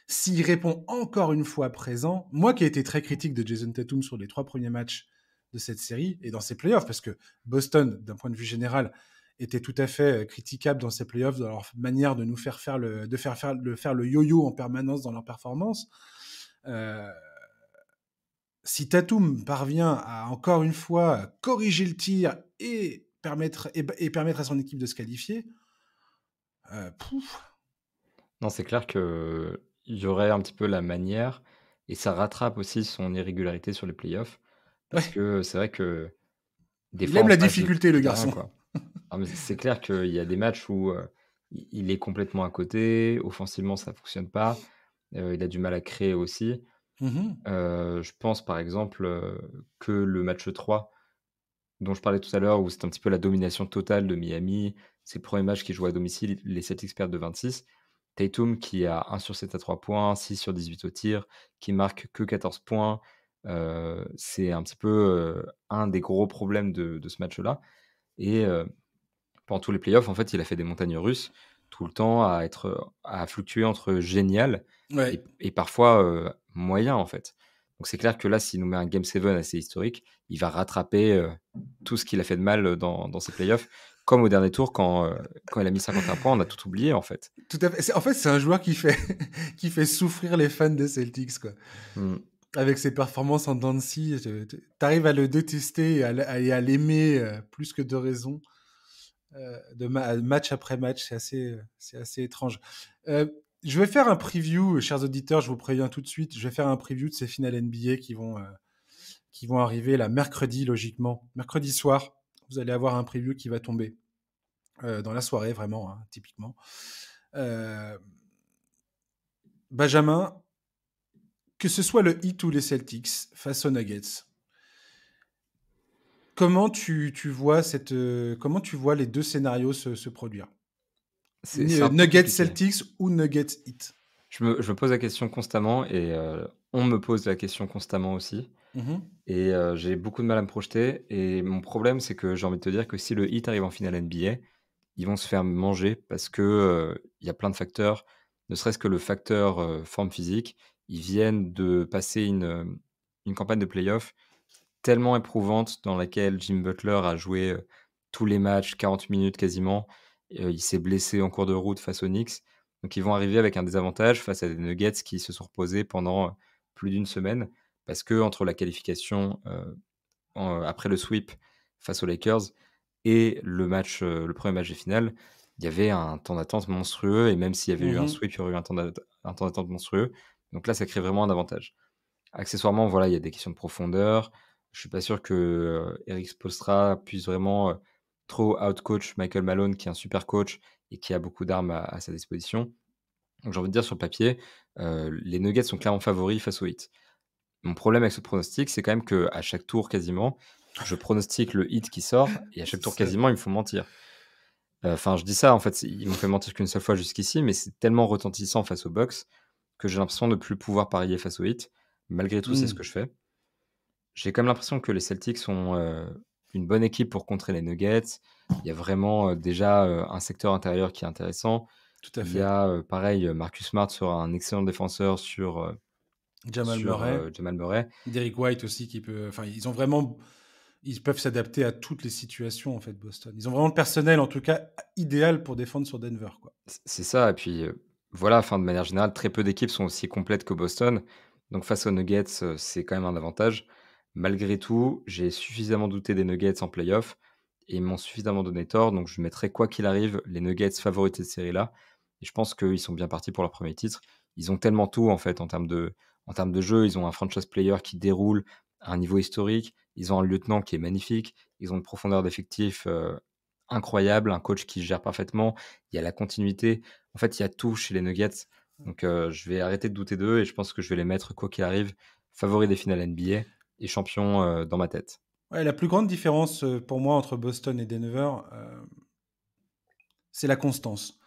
s'il répond encore une fois présent, moi qui ai été très critique de Jason Tatum sur les 3 premiers matchs de cette série et dans ses playoffs, parce que Boston, d'un point de vue général, était tout à fait critiquable dans ses playoffs, dans leur manière de nous faire le yo-yo en permanence dans leur performance. Euh, Si Tatum parvient à encore une fois corriger le tir et permettre à son équipe de se qualifier, pouf, non, c'est clair qu'il y aurait un petit peu la manière et ça rattrape aussi son irrégularité sur les playoffs. Parce ouais, que c'est vrai que des il fois aime on la se passe de difficulté, le tout à rien, garçon. quoi. Ah mais c'est clair qu'il y a des matchs où, il est complètement à côté, offensivement ça fonctionne pas, il a du mal à créer aussi. Mhm. Je pense par exemple, que le match 3 dont je parlais tout à l'heure, où c'est un petit peu la domination totale de Miami, c'est le premier match qu'ils jouent à domicile, les Celtics perdent de 26. Tatum qui a 1 sur 7 à 3 points, 6 sur 18 au tir, qui marque que 14 points, c'est un petit peu, un des gros problèmes de ce match-là et pendant tous les playoffs, en fait, il a fait des montagnes russes, tout le temps à fluctuer entre génial Ouais, et parfois, moyen, en fait. Donc c'est clair que là, s'il nous met un game 7 assez historique, il va rattraper, tout ce qu'il a fait de mal, dans ces playoffs. Comme au dernier tour quand il a mis 51 points, on a tout oublié, en fait. tout à fait. En fait, c'est un joueur qui fait, qui fait souffrir les fans des Celtics, quoi. Mmh. Avec ses performances en dents de scie, t'arrives à le détester et à l'aimer plus que de raison, match après match. C'est assez étrange. Euh, je vais faire un preview, chers auditeurs, je vous préviens tout de suite. Je vais faire un preview de ces finales NBA qui vont arriver là mercredi, logiquement. Mercredi soir, vous allez avoir un preview qui va tomber dans la soirée, vraiment, hein, typiquement. Euh, Benjamin, que ce soit le Heat ou les Celtics face aux Nuggets, comment tu vois les deux scénarios se produire? C'est un peu Nuggets compliqué. Celtics ou Nuggets Heat? Je me pose la question constamment et on me pose la question constamment aussi. Mhm. Et j'ai beaucoup de mal à me projeter et mon problème, c'est que j'ai envie de te dire que si le Heat arrive en finale NBA, ils vont se faire manger parce que, il y a plein de facteurs, ne serait-ce que le facteur, forme physique. Ils viennent de passer une campagne de play-off tellement éprouvante dans laquelle Jim Butler a joué, tous les matchs, 40 minutes quasiment. Il s'est blessé en cours de route face aux Knicks. Donc ils vont arriver avec un désavantage face à des Nuggets qui se sont reposés pendant, plus d'une semaine. Parce que entre la qualification, après le sweep face aux Lakers et le premier match de finale, il y avait un temps d'attente monstrueux et même s'il y avait eu un Mhm. sweep, il y aurait eu un temps d'attente monstrueux. Donc là, ça crée vraiment un avantage. Accessoirement, voilà, il y a des questions de profondeur. Je suis pas sûr que, Erik Spoelstra puisse vraiment, trop outcoach Michael Malone, qui est un super coach et qui a beaucoup d'armes à sa disposition. Donc j'ai envie de dire sur le papier, les Nuggets sont clairement favoris face aux Heat. Mon problème avec ce pronostic, c'est quand même qu'à chaque tour, quasiment, je pronostique le hit qui sort et à chaque C'est tour, ça. quasiment, ils me font mentir. Enfin, je dis ça, en fait, ils m'ont fait mentir qu'une seule fois jusqu'ici, mais c'est tellement retentissant face aux Bucks que j'ai l'impression de ne plus pouvoir parier face aux hits. Malgré tout, c'est ce Mmh. que je fais. J'ai quand même l'impression que les Celtics sont une bonne équipe pour contrer les Nuggets. Il y a vraiment déjà un secteur intérieur qui est intéressant. Tout à Il y fait. a pareil, Marcus Smart sera un excellent défenseur Jamal Murray, Jamal Murray. Derrick White aussi qui peut. Enfin, ils peuvent s'adapter à toutes les situations en fait. Boston. Ils ont vraiment le personnel en tout cas idéal pour défendre sur Denver, quoi. C'est ça, et puis voilà, enfin, de manière générale, très peu d'équipes sont aussi complètes que Boston. Donc face aux Nuggets, c'est quand même un avantage. Malgré tout, j'ai suffisamment douté des Nuggets en playoff et ils m'ont suffisamment donné tort. Donc je mettrai quoi qu'il arrive les Nuggets favoris de cette série-là. Et je pense qu'ils sont bien partis pour leur premier titre. Ils ont tellement tout en fait en termes de jeu. Ils ont un franchise player qui déroule à un niveau historique. Ils ont un lieutenant qui est magnifique. Ils ont une profondeur d'effectif incroyable, un coach qui gère parfaitement. Il y a la continuité. En fait, il y a tout chez les Nuggets. Donc, je vais arrêter de douter d'eux et je pense que je vais les mettre, quoi qu'il arrive, favoris des finales NBA et champions dans ma tête. Ouais, la plus grande différence pour moi entre Boston et Denver, c'est la constance.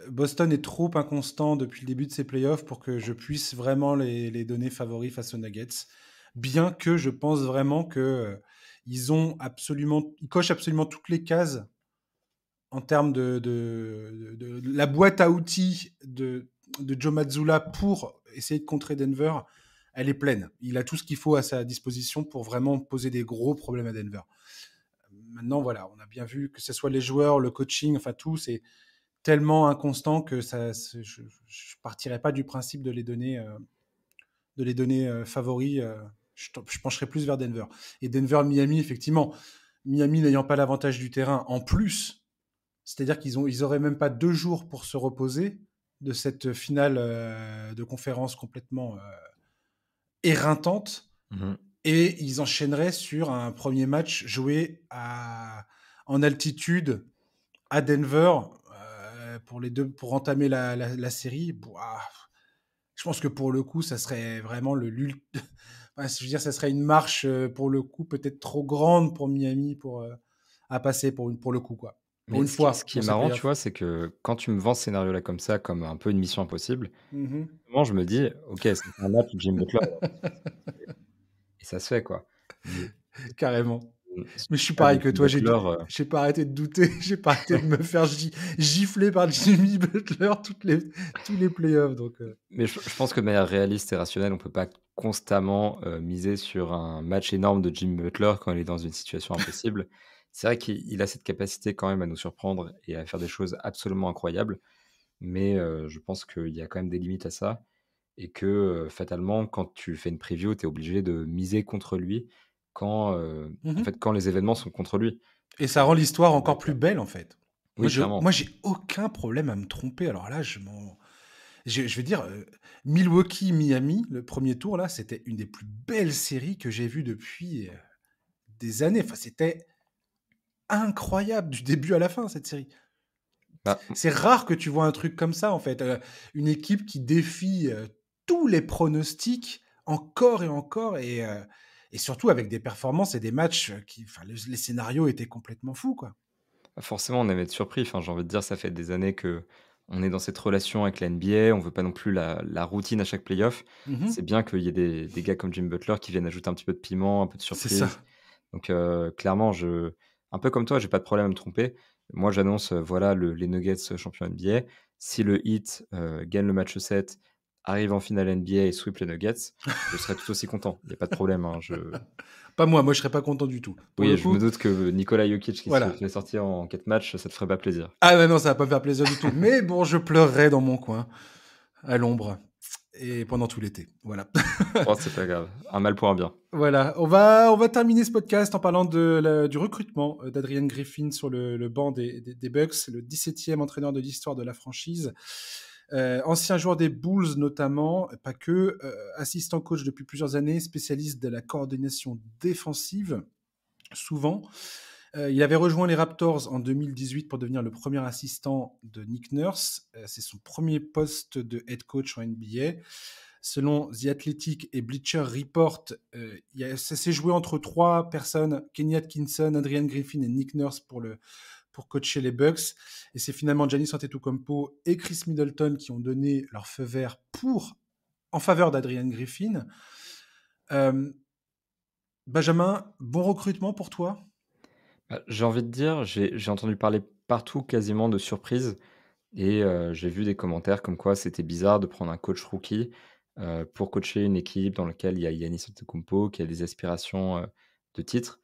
Boston est trop inconstant depuis le début de ses playoffs pour que je puisse vraiment les donner favoris face aux Nuggets. Bien que je pense vraiment que ils cochent absolument toutes les cases en termes de la boîte à outils de Joe Mazzulla pour essayer de contrer Denver. Elle est pleine. Il a tout ce qu'il faut à sa disposition pour vraiment poser des gros problèmes à Denver. Maintenant, voilà, on a bien vu que ce soit les joueurs, le coaching, enfin tout, c'est tellement inconstant que je ne partirais pas du principe de les donner favoris. Je pencherais plus vers Denver. Et Denver-Miami, effectivement, Miami n'ayant pas l'avantage du terrain en plus, c'est-à-dire ils auraient même pas 2 jours pour se reposer de cette finale de conférence complètement éreintante. Mhm. Et ils enchaîneraient sur un premier match joué en altitude à Denver pour entamer la série. Ouah, je pense que pour le coup, ça serait vraiment enfin, je veux dire, ça serait une marche pour le coup peut-être trop grande pour Miami à passer pour le coup, quoi. Pour Mais une ce fois qui dans est ces marrant, tu playoffs. vois, c'est que quand tu me vends ce scénario-là comme ça, comme un peu une mission impossible, Mhm. moi, je me dis, ok, c'est un match où Jim Butler et ça se fait, quoi. Mais Carrément. ce Mais je suis cas de pareil que Jim toi, Butler, j'ai pas arrêté de douter, j'ai pas arrêté de me faire gifler par Jimmy Butler tous les playoffs. Donc, mais je pense que de manière réaliste et rationnelle, on peut pas constamment, miser sur un match énorme de Jimmy Butler quand il est dans une situation impossible. C'est vrai qu'il a cette capacité quand même à nous surprendre et à faire des choses absolument incroyables, mais je pense qu'il y a quand même des limites à ça et que, fatalement, quand tu fais une preview, tu es obligé de miser contre lui quand, en mhm. fait, quand les événements sont contre lui. Et ça Et rend l'histoire c'est pas le encore cas. plus belle, en fait. Oui, clairement. Moi, j'ai aucun problème à me tromper. Alors là, je vais dire, Milwaukee-Miami, le premier tour, là, c'était une des plus belles séries que j'ai vues depuis des années. Enfin, c'était incroyable du début à la fin, cette série. Bah, C'est rare que tu vois un truc comme ça, en fait. Une équipe qui défie tous les pronostics encore et encore, et surtout avec des performances et des matchs enfin, les scénarios étaient complètement fous, quoi. forcément, on aime être surpris. Enfin, j'ai envie de dire, ça fait des années que on est dans cette relation avec la NBA. On veut pas non plus la routine à chaque playoff. C'est Mhm. bien qu'il y ait des gars comme Jim Butler qui viennent ajouter un petit peu de piment, un peu de C'est ça. surprise. Donc, clairement, un peu comme toi, j'ai pas de problème à me tromper. Moi, j'annonce, voilà, les Nuggets champions NBA. Si le Heat gagne le match 7, arrive en finale NBA et sweep les Nuggets, je serai tout aussi content. Il y a pas de problème, hein. Pas moi, je serais pas content du tout. Pour le Oui, je me coup, doute que Nikola Jokic qui se voilà. fait sortir en 4 matchs, ça te ferait pas plaisir. Ah ben non, ça va pas me faire plaisir du tout. Mais bon, je pleurerai dans mon coin, à l'ombre, et pendant tout l'été. Voilà. Oh, c'est pas grave. Un mal pour un bien. Voilà, on va terminer ce podcast en parlant du recrutement d'Adrian Griffin sur le banc des Bucks, le 17e entraîneur de l'histoire de la franchise. Ancien joueur des Bulls notamment, pas que, assistant coach depuis plusieurs années, spécialiste de la coordination défensive, souvent. Il avait rejoint les Raptors en 2018 pour devenir le premier assistant de Nick Nurse. C'est son premier poste de head coach en NBA. Selon The Athletic et Bleacher Report, ça s'est joué entre 3 personnes, Kenny Atkinson, Adrian Griffin et Nick Nurse pour coacher les Bucks. Et c'est finalement Giannis Antetokounmpo et Chris Middleton qui ont donné leur feu vert en faveur d'Adrian Griffin. Benjamin, bon recrutement pour toi? J'ai envie de dire, j'ai entendu parler partout quasiment de surprises et j'ai vu des commentaires comme quoi c'était bizarre de prendre un coach rookie, pour coacher une équipe dans laquelle il y a Giannis Antetokounmpo qui a des aspirations, de titre.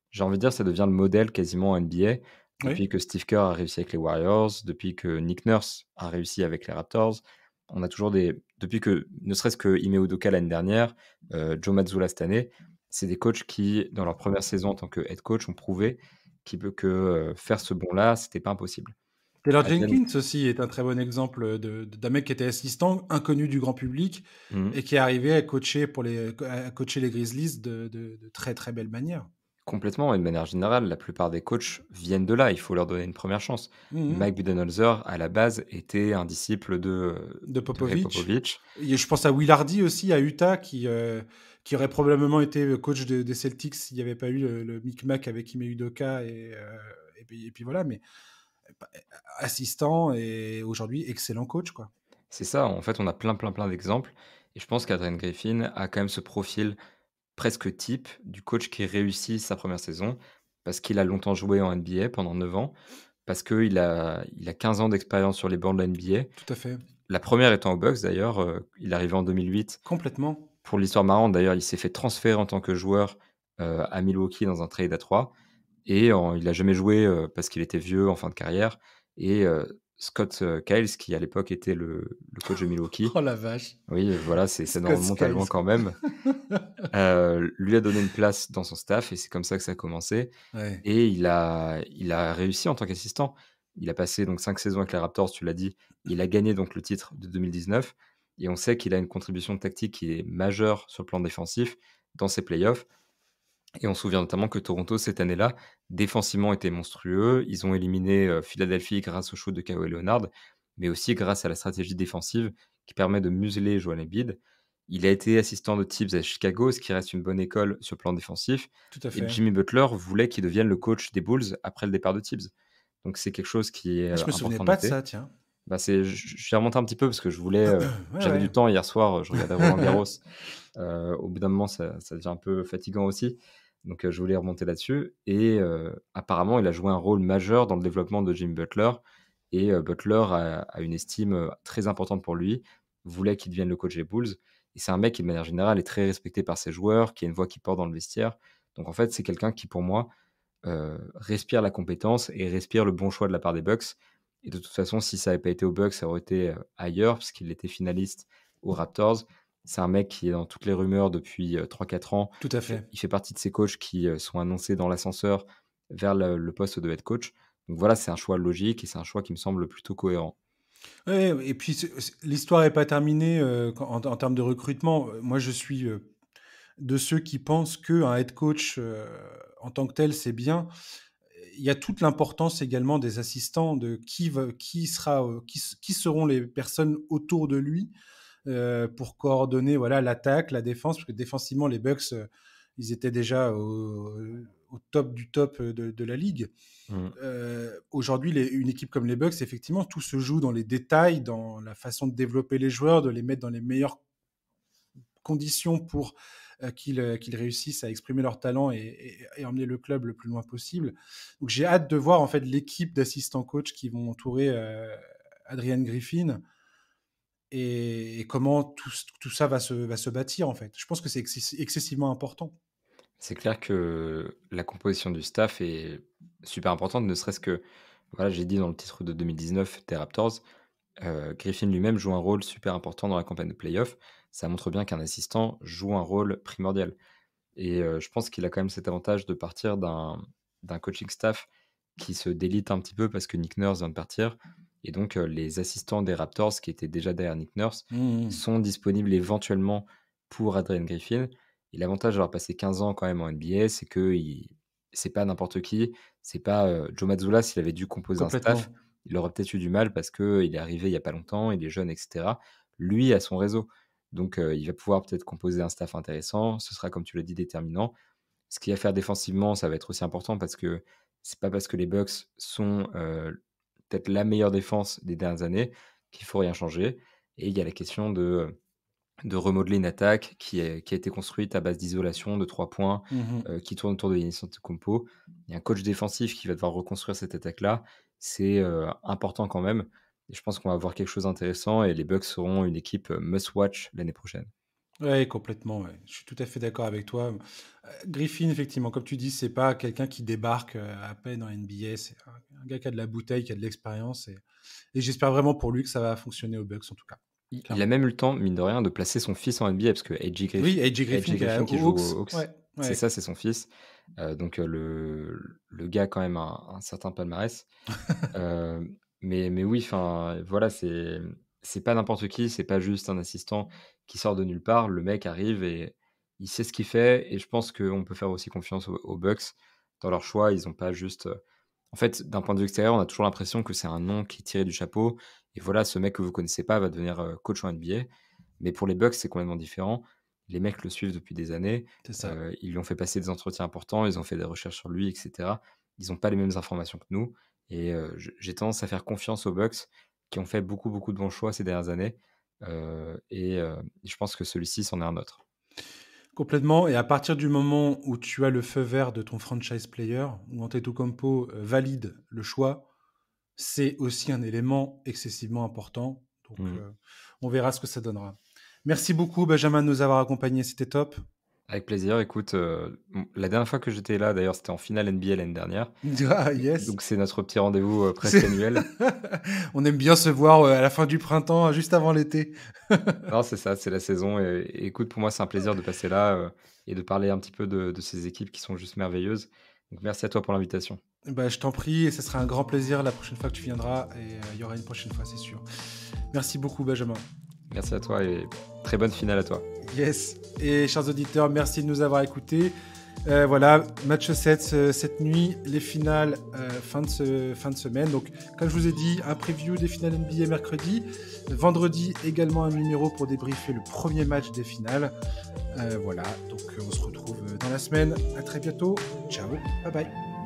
J'ai envie de dire, ça devient le modèle quasiment en NBA Oui. depuis que Steve Kerr a réussi avec les Warriors, depuis que Nick Nurse a réussi avec les Raptors. On a toujours depuis que ne serait-ce que Ime Udoka l'année dernière, Joe Mazzulla cette année, c'est des coachs qui, dans leur première saison en tant que head coach, ont prouvé faire ce bond-là, c'était pas impossible. Taylor Adrian Jenkins aussi est un très bon exemple d'un mec qui était assistant, inconnu du grand public, mmh. et qui est arrivé à coacher à coacher les Grizzlies de très très belle manière. Complètement et de manière générale, la plupart des coachs viennent de là, il faut leur donner une première chance. Mhm. Mike Budenholzer, à la base, était un disciple De de Greg Popovich. Popovich. Et je pense à Will Hardy aussi à Utah qui aurait probablement été coach des Celtics s'il n'y avait pas eu le micmac avec Ime Udoka et puis voilà, mais assistant et aujourd'hui excellent coach quoi. C'est ça, en fait, on a plein d'exemples et je pense qu'Adrian Griffin a quand même ce profil presque type du coach qui réussit sa première saison parce qu'il a longtemps joué en NBA pendant 9 ans, parce qu'il a 15 ans d'expérience sur les bancs de la NBA. Tout à fait. La première étant aux Bucks d'ailleurs, il est arrivé en 2008. Complètement. Pour l'histoire marrante d'ailleurs, il s'est fait transférer en tant que joueur, à Milwaukee dans un trade à 3 et il a jamais joué, parce qu'il était vieux en fin de carrière et Scott, Skiles qui à l'époque était le coach de Milwaukee, Oh la vache. oui, voilà, ça nous Scott remonte à loin Skiles. quand même, lui a donné une place dans son staff et c'est comme ça que ça a commencé Ouais. et il a réussi en tant qu'assistant. Il a passé donc 5 saisons avec les Raptors, tu l'as dit. Il a gagné donc le titre de 2019 et on sait qu'il a une contribution tactique qui est majeure sur le plan défensif dans ses playoffs et on se souvient notamment que Toronto, cette année-là, défensivement était monstrueux. Ils ont éliminé, Philadelphie grâce au shoot de Kawhi Leonard, mais aussi grâce à la stratégie défensive qui permet de museler Joel Embiid. Il a été assistant de Tibbs à Chicago, ce qui reste une bonne école sur le plan défensif Tout à et fait. Jimmy Butler voulait qu'il devienne le coach des Bulls après le départ de Tibbs. Donc c'est quelque chose qui est, Ah, je me souvenais important à pas de noter. ça, tiens. Bah, j'y ai remonté un petit peu parce que Ouais, j'avais ouais. du temps hier soir, je regardais Roland-Garros. Au bout d'un moment, ça devient un peu fatigant aussi, donc je voulais remonter là-dessus et apparemment, il a joué un rôle majeur dans le développement de Jimmy Butler et Butler a une estime, très importante pour lui, voulait qu'il devienne le coach des Bulls et c'est un mec qui, de manière générale, est très respecté par ses joueurs, qui a une voix qui porte dans le vestiaire. Donc en fait, c'est quelqu'un qui, pour moi, respire la compétence et respire le bon choix de la part des Bucks et de toute façon, si ça n'avait pas été aux Bucks, ça aurait été, ailleurs puisqu'il était finaliste aux Raptors. C'est un mec qui est dans toutes les rumeurs depuis, 3-4 ans. Tout à fait. Il fait partie de ces coachs qui, sont annoncés dans l'ascenseur vers le poste de head coach. Donc voilà, c'est un choix logique et c'est un choix qui me semble plutôt cohérent. Ouais, et puis l'histoire est pas terminée en termes de recrutement. Moi, je suis de ceux qui pensent qu'un head coach en tant que tel, c'est bien. Il y a toute l'importance également des assistants, de qui seront les personnes autour de lui pour coordonner voilà l'attaque, la défense, parce que défensivement, les Bucks, ils étaient déjà au top du top de la ligue. Mmh. Aujourd'hui, une équipe comme les Bucks, effectivement, tout se joue dans les détails, dans la façon de développer les joueurs, de les mettre dans les meilleures conditions pour qu'ils réussissent à exprimer leur talent et emmener le club le plus loin possible. Donc j'ai hâte de voir en fait l'équipe d'assistants coach qui vont entourer Adrian Griffin et comment tout ça va se bâtir en fait. Je pense que c'est excessivement important. C'est clair que la composition du staff est super importante, ne serait-ce que, voilà, j'ai dit dans le titre de 2019 des Raptors, Griffin lui-même joue un rôle super important dans la campagne de playoff. Ça montre bien qu'un assistant joue un rôle primordial et je pense qu'il a quand même cet avantage de partir d'un coaching staff qui se délite un petit peu parce que Nick Nurse vient de partir et donc les assistants des Raptors qui étaient déjà derrière Nick Nurse Mmh. sont disponibles éventuellement pour Adrian Griffin et l'avantage d'avoir passé 15 ans quand même en NBA, c'est qu'il c'est pas n'importe qui. C'est pas Joe Mazzulla, s'il avait dû composer un staff, Complètement. il aurait peut-être eu du mal parce qu'il est arrivé il y a pas longtemps, il est jeune, et cetera. Lui a son réseau, donc il va pouvoir peut-être composer un staff intéressant. Ce sera, comme tu l'as dit, déterminant. Ce qu'il y a à faire défensivement, ça va être aussi important parce que c'est pas parce que les Bucks sont peut-être la meilleure défense des dernières années qu'il faut rien changer. Et il y a la question de remodeler une attaque qui a été construite à base d'isolation, de 3 points, Mmh. qui tourne autour de Giannis Antetokounmpo. Il y a un coach défensif qui va devoir reconstruire cette attaque-là. C'est important quand même, et je pense qu'on va voir quelque chose d'intéressant et les Bucks seront une équipe must watch l'année prochaine. Ouais, complètement, ouais. Je suis tout à fait d'accord avec toi. Griffin, effectivement, comme tu dis, c'est pas quelqu'un qui débarque, à peine en NBA. C'est un gars qui a de la bouteille, qui a de l'expérience et j'espère vraiment pour lui que ça va fonctionner aux Bucks, en tout cas, Il a clairement. même eu le temps, mine de rien, de placer son fils en NBA parce que Oui, AJ Griffin qui est Griffin qui aux joue Hawks. aux Hawks, Ouais, c'est ouais. ça, c'est son fils. Donc le gars a quand même un certain palmarès. Heu, mais oui, enfin, voilà, c'est pas n'importe qui, c'est pas juste un assistant qui sort de nulle part. Le mec arrive et il sait ce qu'il fait, et je pense qu'on peut faire aussi confiance aux Bucks dans leur choix. Ils ont pas juste, en fait, d'un point de vue extérieur, on a toujours l'impression que c'est un nom qui est tiré du chapeau et voilà, ce mec que vous connaissez pas va devenir, coach en NBA. Mais pour les Bucks, c'est complètement différent. Les mecs le suivent depuis des années, C'est ça. ils lui ont fait passer des entretiens importants, ils ont fait des recherches sur lui, et cetera. Ils ont pas les mêmes informations que nous, et j'ai tendance à faire confiance aux Bucks qui ont fait beaucoup, beaucoup de bons choix ces dernières années, et je pense que celui-ci, c'en est un autre. Complètement, et à partir du moment où tu as le feu vert de ton franchise player, où Antetokounmpo, valide le choix, c'est aussi un élément excessivement important. Donc, Mmh. on verra ce que ça donnera. Merci beaucoup, Benjamin, de nous avoir accompagnés. C'était top. Avec plaisir, écoute, la dernière fois que j'étais là, d'ailleurs, c'était en finale NBA l'année dernière, Ah, yes. donc c'est notre petit rendez-vous, presque C'est- annuel. On aime bien se voir à la fin du printemps, juste avant l'été. Non, c'est ça, c'est la saison, et écoute, pour moi, c'est un plaisir de passer là, et de parler un petit peu de ces équipes qui sont juste merveilleuses. Donc merci à toi pour l'invitation. Bah, je t'en prie, et ce sera un grand plaisir la prochaine fois que tu viendras. Et il y aura une prochaine fois, c'est sûr. Merci beaucoup, Benjamin. Merci à toi et très bonne finale à toi. Yes. Et chers auditeurs, merci de nous avoir écoutés. Voilà, match 7 cette nuit, les finales fin de semaine. Donc, comme je vous ai dit, un preview des finales NBA mercredi. Vendredi, également un numéro pour débriefer le premier match des finales. Voilà, donc on se retrouve dans la semaine. À très bientôt. Ciao, bye bye.